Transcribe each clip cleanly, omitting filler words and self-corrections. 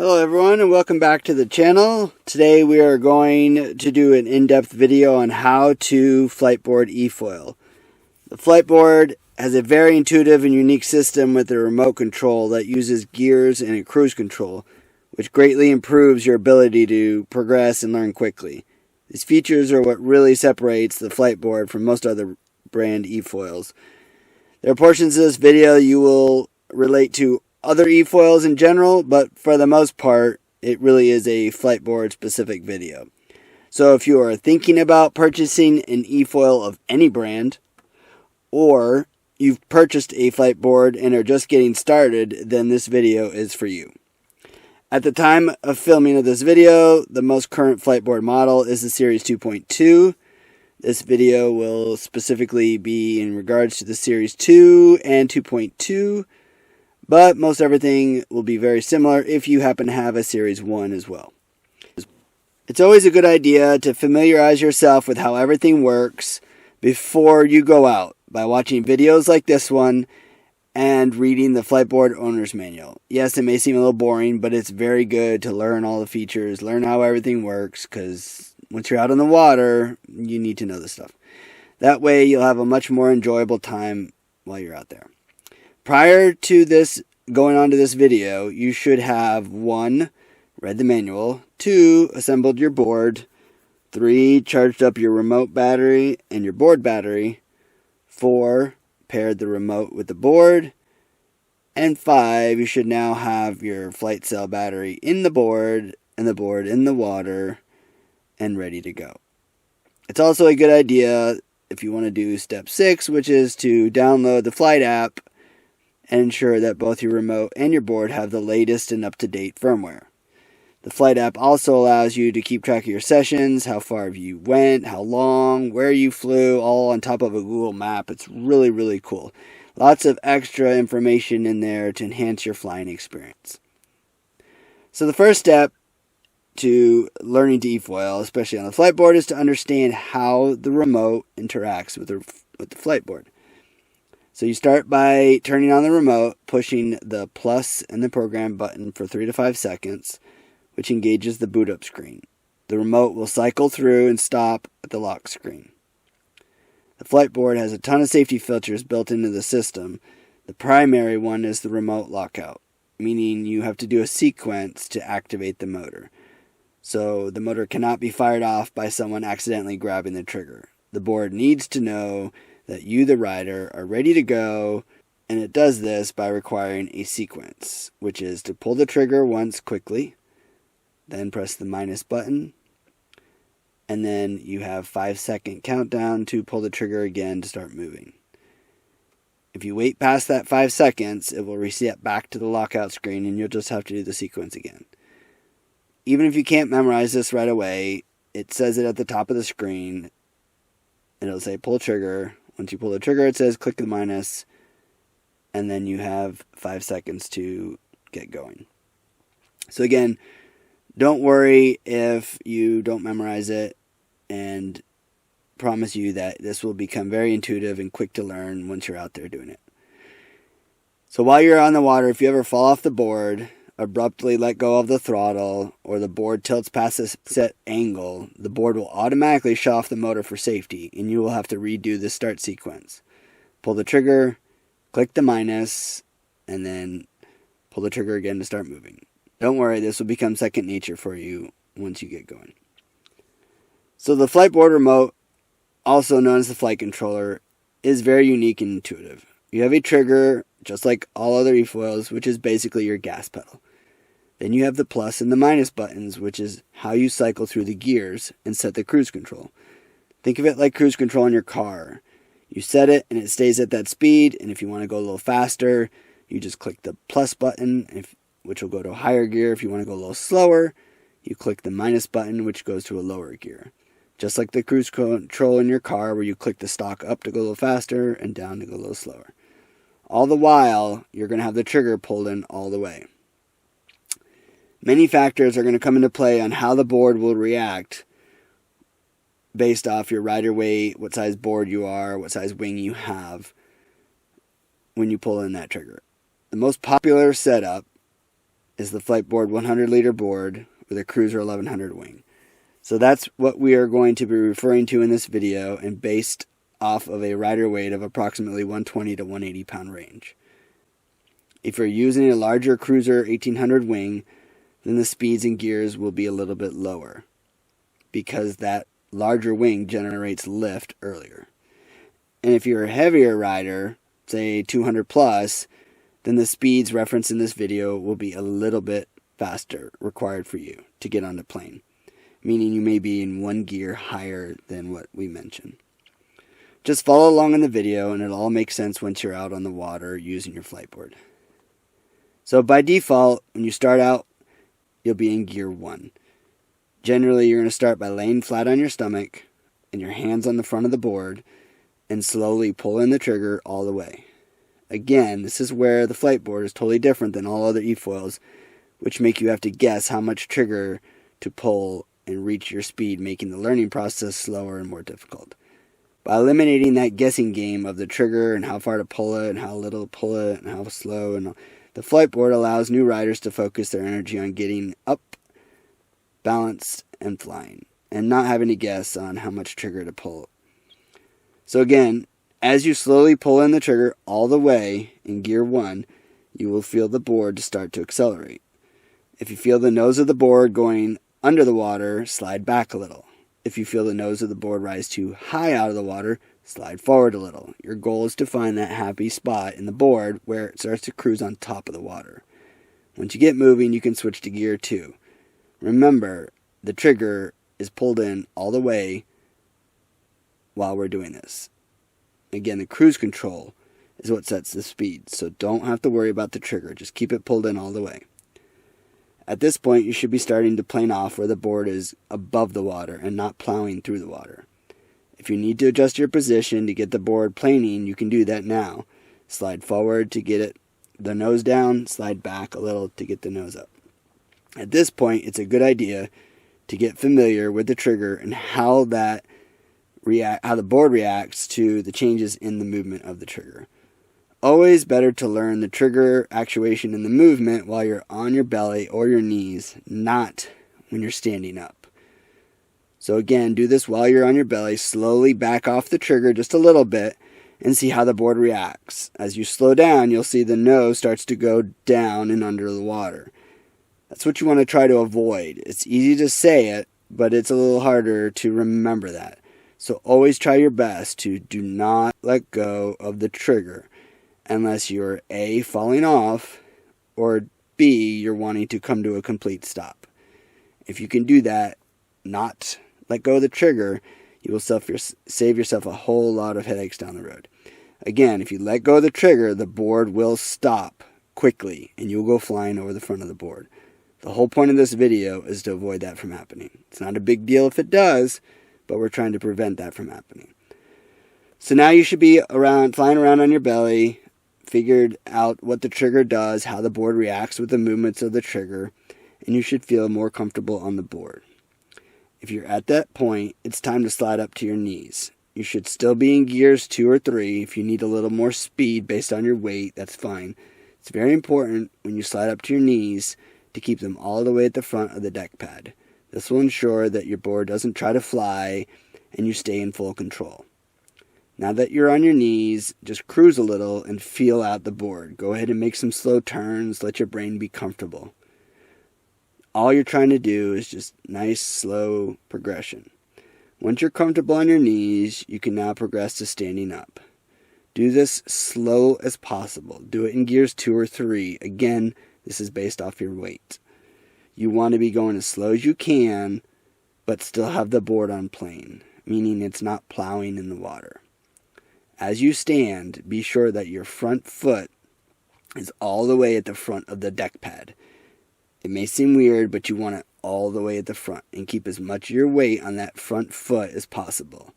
Hello everyone and welcome back to the channel. Today we are going to do an in-depth video on how to flightboard eFoil. The flightboard has a very intuitive and unique system with a remote control that uses gears and a cruise control, which greatly improves your ability to progress and learn quickly. These features are what really separates the flightboard from most other brand eFoils. There are portions of this video you will relate to other eFoils in general, but for the most part, it really is a flightboard specific video. So if you are thinking about purchasing an eFoil of any brand, or you've purchased a flightboard and are just getting started, then this video is for you. At the time of filming of this video, the most current flightboard model is the Series 2.2. This video will specifically be in regards to the Series 2 and 2.2. But most everything will be very similar if you happen to have a Series 1 as well. It's always a good idea to familiarize yourself with how everything works before you go out by watching videos like this one and reading the flightboard owner's manual. Yes, it may seem a little boring, but it's very good to learn all the features, learn how everything works, because once you're out on the water, you need to know this stuff. That way you'll have a much more enjoyable time while you're out there. Prior to this, going on to this video, you should have 1, read the manual, 2, assembled your board, 3, charged up your remote battery and your board battery, 4, paired the remote with the board, and 5, you should now have your flight cell battery in the board and the board in the water and ready to go. It's also a good idea if you want to do step 6, which is to download the flight app and ensure that both your remote and your board have the latest and up-to-date firmware. The flight app also allows you to keep track of your sessions, how far you went, how long, where you flew, all on top of a Google map. It's really, really cool. Lots of extra information in there to enhance your flying experience. So the first step to learning to eFoil, especially on the flightboard, is to understand how the remote interacts with the flightboard. So you start by turning on the remote, pushing the plus and the program button for 3 to 5 seconds, which engages the boot up screen. The remote will cycle through and stop at the lock screen. The flightboard has a ton of safety filters built into the system. The primary one is the remote lockout, meaning you have to do a sequence to activate the motor. So the motor cannot be fired off by someone accidentally grabbing the trigger. The board needs to know that you, the rider, are ready to go, and it does this by requiring a sequence, which is to pull the trigger once quickly, then press the minus button, and then you have 5-second countdown to pull the trigger again to start moving. If you wait past that 5 seconds, it will reset back to the lockout screen and you'll just have to do the sequence again. Even if you can't memorize this right away, it says it at the top of the screen, and it'll say pull trigger. Once you pull the trigger, it says click the minus, and then you have 5 seconds to get going. So again, don't worry if you don't memorize it, and promise you that this will become very intuitive and quick to learn once you're out there doing it. So while you're on the water, if you ever fall off the board, abruptly let go of the throttle, or the board tilts past a set angle, the board will automatically shut off the motor for safety, and you will have to redo the start sequence. Pull the trigger, click the minus, and then pull the trigger again to start moving. Don't worry, this will become second nature for you once you get going. So the flightboard remote, also known as the flight controller, is very unique and intuitive. You have a trigger, just like all other eFoils, which is basically your gas pedal. Then you have the plus and the minus buttons, which is how you cycle through the gears and set the cruise control. Think of it like cruise control in your car. You set it and it stays at that speed, and if you want to go a little faster, you just click the plus button, which will go to a higher gear. If you want to go a little slower, you click the minus button, which goes to a lower gear. Just like the cruise control in your car, where you click the stalk up to go a little faster and down to go a little slower. All the while, you're going to have the trigger pulled in all the way. Many factors are going to come into play on how the board will react based off your rider weight, what size board you are, what size wing you have when you pull in that trigger. The most popular setup is the Fliteboard 100-liter board with a Cruiser 1100 wing. So that's what we are going to be referring to in this video, and based off of a rider weight of approximately 120 to 180 pound range. If you're using a larger Cruiser 1800 wing, then the speeds and gears will be a little bit lower, because that larger wing generates lift earlier. And if you're a heavier rider, say 200 plus, then the speeds referenced in this video will be a little bit faster required for you to get on the plane, meaning you may be in one gear higher than what we mentioned. Just follow along in the video and it'll all make sense once you're out on the water using your Fliteboard. So by default, when you start out, you'll be in gear 1. Generally, you're going to start by laying flat on your stomach and your hands on the front of the board and slowly pull in the trigger all the way. Again, this is where the Fliteboard is totally different than all other eFoils, which make you have to guess how much trigger to pull and reach your speed, making the learning process slower and more difficult. By eliminating that guessing game of the trigger and how far to pull it and how little to pull it and how slow, and the Fliteboard allows new riders to focus their energy on getting up, balanced, and flying, and not having to guess on how much trigger to pull. So again, as you slowly pull in the trigger all the way in gear 1, you will feel the board to start to accelerate. If you feel the nose of the board going under the water, slide back a little. If you feel the nose of the board rise too high out of the water, slide forward a little. Your goal is to find that happy spot in the board where it starts to cruise on top of the water. Once you get moving, you can switch to gear 2. Remember, the trigger is pulled in all the way while we're doing this. Again, the cruise control is what sets the speed, so don't have to worry about the trigger. Just keep it pulled in all the way. At this point, you should be starting to plane off where the board is above the water and not plowing through the water. If you need to adjust your position to get the board planing, you can do that now. Slide forward to get the nose down, slide back a little to get the nose up. At this point, it's a good idea to get familiar with the trigger and how the board reacts to the changes in the movement of the trigger. Always better to learn the trigger actuation and the movement while you're on your belly or your knees, not when you're standing up. So again, do this while you're on your belly. Slowly back off the trigger just a little bit and see how the board reacts. As you slow down, you'll see the nose starts to go down and under the water. That's what you want to try to avoid. It's easy to say it, but it's a little harder to remember that. So always try your best to do not let go of the trigger unless you're A, falling off, or B, you're wanting to come to a complete stop. If you can do that, not let go of the trigger, you will save yourself a whole lot of headaches down the road. Again, if you let go of the trigger, the board will stop quickly and you'll go flying over the front of the board. The whole point of this video is to avoid that from happening. It's not a big deal if it does, but we're trying to prevent that from happening. So now you should be flying around on your belly, figured out what the trigger does, how the board reacts with the movements of the trigger, and you should feel more comfortable on the board. If you're at that point, it's time to slide up to your knees. You should still be in gears 2 or 3. If you need a little more speed based on your weight, that's fine. It's very important when you slide up to your knees to keep them all the way at the front of the deck pad. This will ensure that your board doesn't try to fly and you stay in full control. Now that you're on your knees, just cruise a little and feel out the board. Go ahead and make some slow turns. Let your brain be comfortable. All you're trying to do is just nice, slow progression. Once you're comfortable on your knees, you can now progress to standing up. Do this slow as possible. Do it in gears 2 or 3. Again, this is based off your weight. You want to be going as slow as you can, but still have the board on plane, meaning it's not plowing in the water. As you stand, be sure that your front foot is all the way at the front of the deck pad. It may seem weird, but you want it all the way at the front and keep as much of your weight on that front foot as possible.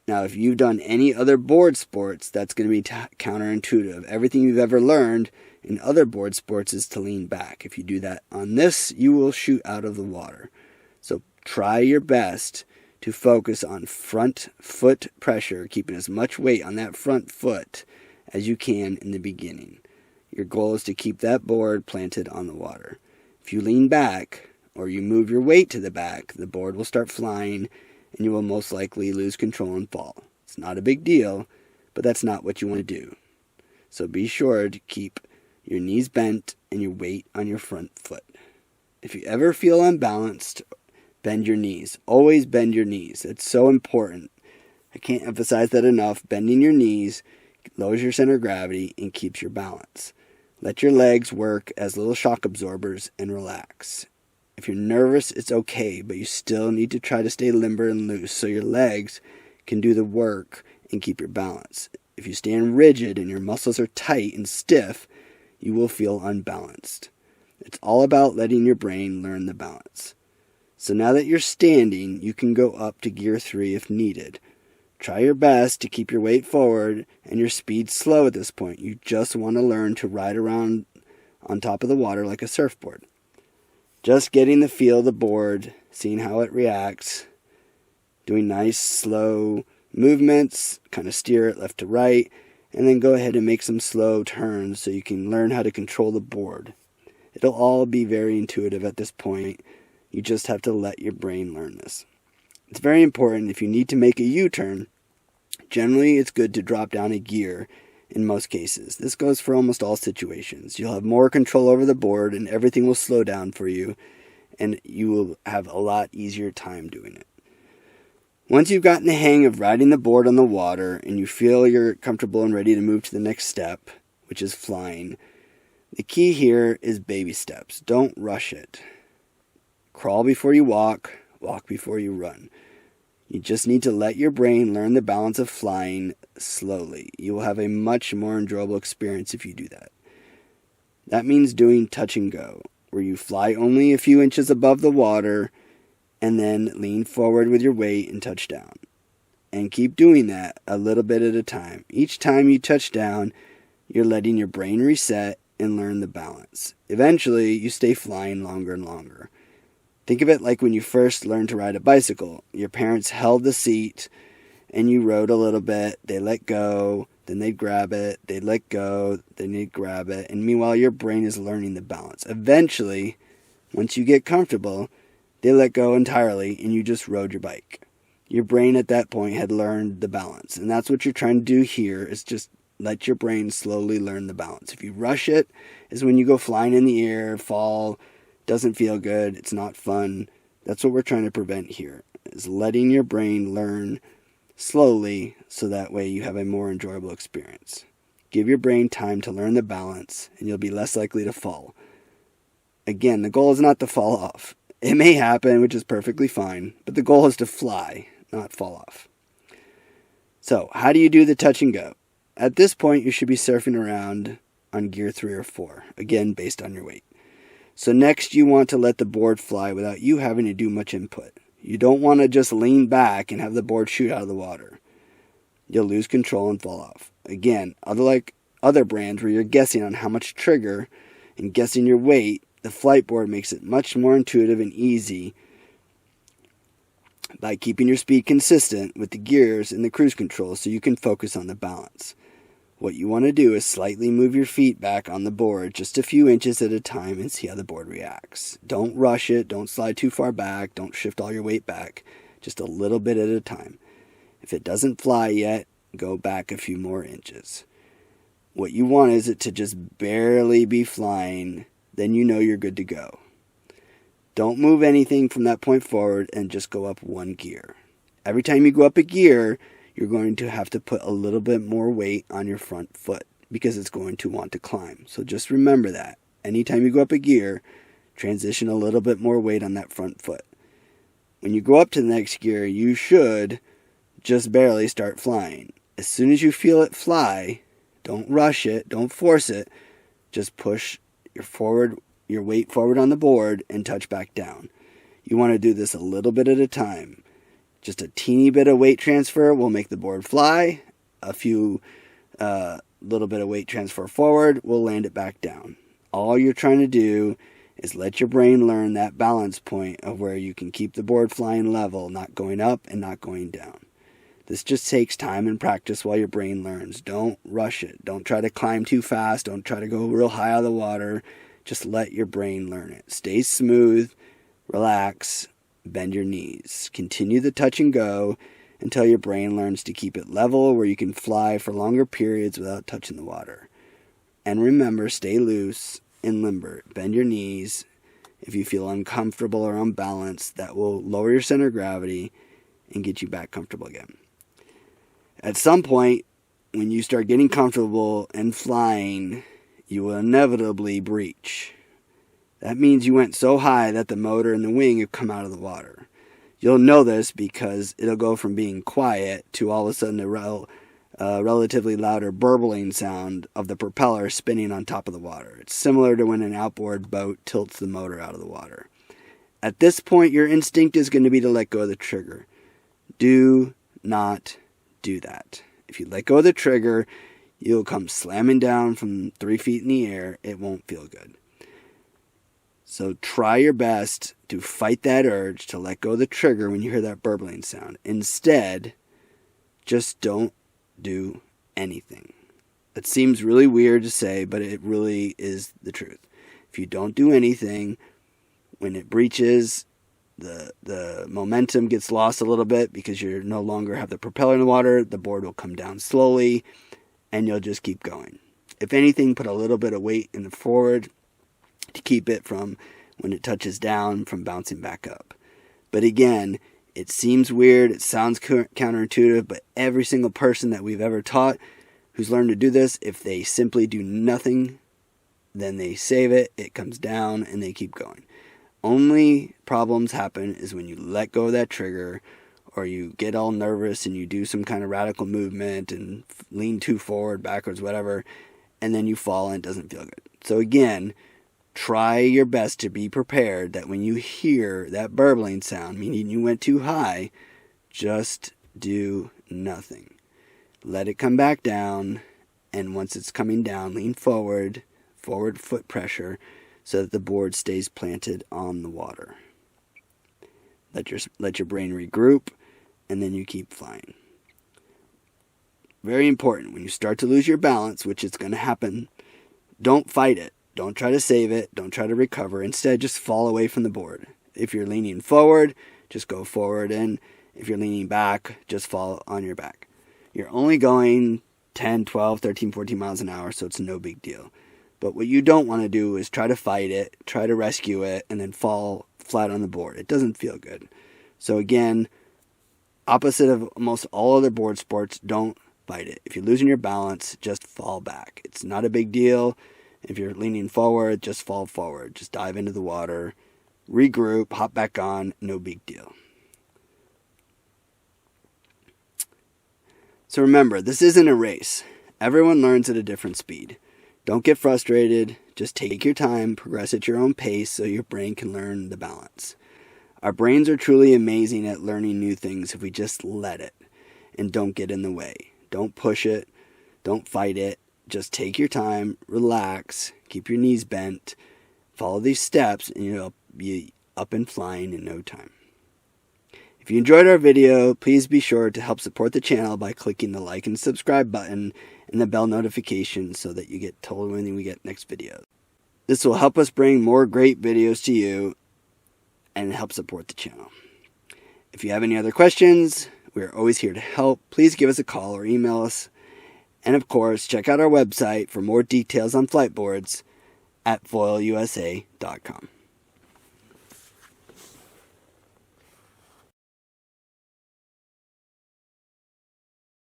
Now, if you've done any other board sports, that's going to be counterintuitive. Everything you've ever learned in other board sports is to lean back. If you do that on this, you will shoot out of the water. So try your best to focus on front foot pressure, keeping as much weight on that front foot as you can in the beginning. Your goal is to keep that board planted on the water. If you lean back or you move your weight to the back, the board will start flying and you will most likely lose control and fall. It's not a big deal, but that's not what you want to do. So be sure to keep your knees bent and your weight on your front foot. If you ever feel unbalanced, bend your knees. Always bend your knees. It's so important. I can't emphasize that enough. Bending your knees lowers your center of gravity and keeps your balance. Let your legs work as little shock absorbers and relax. If you're nervous, it's okay, but you still need to try to stay limber and loose so your legs can do the work and keep your balance. If you stand rigid and your muscles are tight and stiff, you will feel unbalanced. It's all about letting your brain learn the balance. So now that you're standing, you can go up to gear 3 if needed. Try your best to keep your weight forward and your speed slow at this point. You just want to learn to ride around on top of the water like a surfboard. Just getting the feel of the board, seeing how it reacts, doing nice slow movements, kind of steer it left to right, and then go ahead and make some slow turns so you can learn how to control the board. It'll all be very intuitive at this point. You just have to let your brain learn this. It's very important if you need to make a U-turn. Generally, it's good to drop down a gear in most cases. This goes for almost all situations. You'll have more control over the board and everything will slow down for you and you will have a lot easier time doing it. Once you've gotten the hang of riding the board on the water and you feel you're comfortable and ready to move to the next step, which is flying, the key here is baby steps. Don't rush it. Crawl before you walk, walk before you run. You just need to let your brain learn the balance of flying slowly. You will have a much more enjoyable experience if you do that. That means doing touch and go, where you fly only a few inches above the water and then lean forward with your weight and touch down. And keep doing that a little bit at a time. Each time you touch down, you're letting your brain reset and learn the balance. Eventually, you stay flying longer and longer. Think of it like when you first learned to ride a bicycle. Your parents held the seat and you rode a little bit. They let go, then they'd grab it. They'd let go, then they'd grab it. And meanwhile, your brain is learning the balance. Eventually, once you get comfortable, they let go entirely and you just rode your bike. Your brain at that point had learned the balance. And that's what you're trying to do here is just let your brain slowly learn the balance. If you rush it, is when you go flying in the air, fall, doesn't feel good, it's not fun. That's what we're trying to prevent here, is letting your brain learn slowly so that way you have a more enjoyable experience. Give your brain time to learn the balance and you'll be less likely to fall. Again, the goal is not to fall off. It may happen, which is perfectly fine, but the goal is to fly, not fall off. So, how do you do the touch and go? At this point, you should be surfing around on gear 3 or 4, again, based on your weight. So next, you want to let the board fly without you having to do much input. You don't want to just lean back and have the board shoot out of the water. You'll lose control and fall off. Again, like other brands where you're guessing on how much trigger and guessing your weight, the Fliteboard makes it much more intuitive and easy by keeping your speed consistent with the gears and the cruise control so you can focus on the balance. What you want to do is slightly move your feet back on the board just a few inches at a time and see how the board reacts. Don't rush it, don't slide too far back, don't shift all your weight back, just a little bit at a time. If it doesn't fly yet, go back a few more inches. What you want is it to just barely be flying, then you know you're good to go. Don't move anything from that point forward and just go up one gear. Every time you go up a gear, you're going to have to put a little bit more weight on your front foot because it's going to want to climb. So just remember that. Anytime you go up a gear, transition a little bit more weight on that front foot. When you go up to the next gear, you should just barely start flying. As soon as you feel it fly, don't rush it, don't force it, just push your weight forward on the board and touch back down. You want to do this a little bit at a time. Just a teeny bit of weight transfer will make the board fly. A few little bit of weight transfer forward will land it back down. All you're trying to do is let your brain learn that balance point of where you can keep the board flying level, not going up and not going down. This just takes time and practice while your brain learns. Don't rush it. Don't try to climb too fast. Don't try to go real high out of the water. Just let your brain learn it. Stay smooth, relax, bend your knees. Continue the touch and go until your brain learns to keep it level where you can fly for longer periods without touching the water. And remember, stay loose and limber. Bend your knees. If you feel uncomfortable or unbalanced, that will lower your center of gravity and get you back comfortable again. At some point, when you start getting comfortable and flying, you will inevitably breach. That means you went so high that the motor and the wing have come out of the water. You'll know this because it'll go from being quiet to all of a sudden a relatively louder burbling sound of the propeller spinning on top of the water. It's similar to when an outboard boat tilts the motor out of the water. At this point, your instinct is going to be to let go of the trigger. Do not do that. If you let go of the trigger, you'll come slamming down from 3 feet in the air. It won't feel good. So try your best to fight that urge to let go of the trigger when you hear that burbling sound. Instead, just don't do anything. That seems really weird to say, but it really is the truth. If you don't do anything, when it breaches, the momentum gets lost a little bit because you no longer have the propeller in the water. The board will come down slowly, and you'll just keep going. If anything, put a little bit of weight in the forward to keep it from, when it touches down, from bouncing back up. But again, it seems weird, it sounds counterintuitive, but every single person that we've ever taught who's learned to do this, if they simply do nothing, then they save it, it comes down, and they keep going. Only problems happen is when you let go of that trigger, or you get all nervous and you do some kind of radical movement and lean too forward, backwards, whatever, and then you fall and it doesn't feel good. So again, try your best to be prepared that when you hear that burbling sound, meaning you went too high, just do nothing. Let it come back down, and once it's coming down, lean forward foot pressure, so that the board stays planted on the water. Let your brain regroup, and then you keep flying. Very important, when you start to lose your balance, which is going to happen, don't fight it. Don't try to save it. Don't try to recover. Instead, just fall away from the board. If you're leaning forward, just go forward, and if you're leaning back, just fall on your back. You're only going 10, 12, 13, 14 miles an hour, so it's no big deal. But what you don't want to do is try to fight it, try to rescue it, and then fall flat on the board. It doesn't feel good. So again, opposite of most all other board sports, don't fight it. If you're losing your balance, just fall back. It's not a big deal. If you're leaning forward, just fall forward. Just dive into the water, regroup, hop back on, no big deal. So remember, this isn't a race. Everyone learns at a different speed. Don't get frustrated. Just take your time, progress at your own pace so your brain can learn the balance. Our brains are truly amazing at learning new things if we just let it and don't get in the way. Don't push it. Don't fight it. Just take your time, relax, keep your knees bent, follow these steps, and you'll be up and flying in no time. If you enjoyed our video, please be sure to help support the channel by clicking the like and subscribe button and the bell notification so that you get told when we get next video. This will help us bring more great videos to you and help support the channel. If you have any other questions, we are always here to help. Please give us a call or email us. And of course, check out our website for more details on flight boards at FOILUSA.com.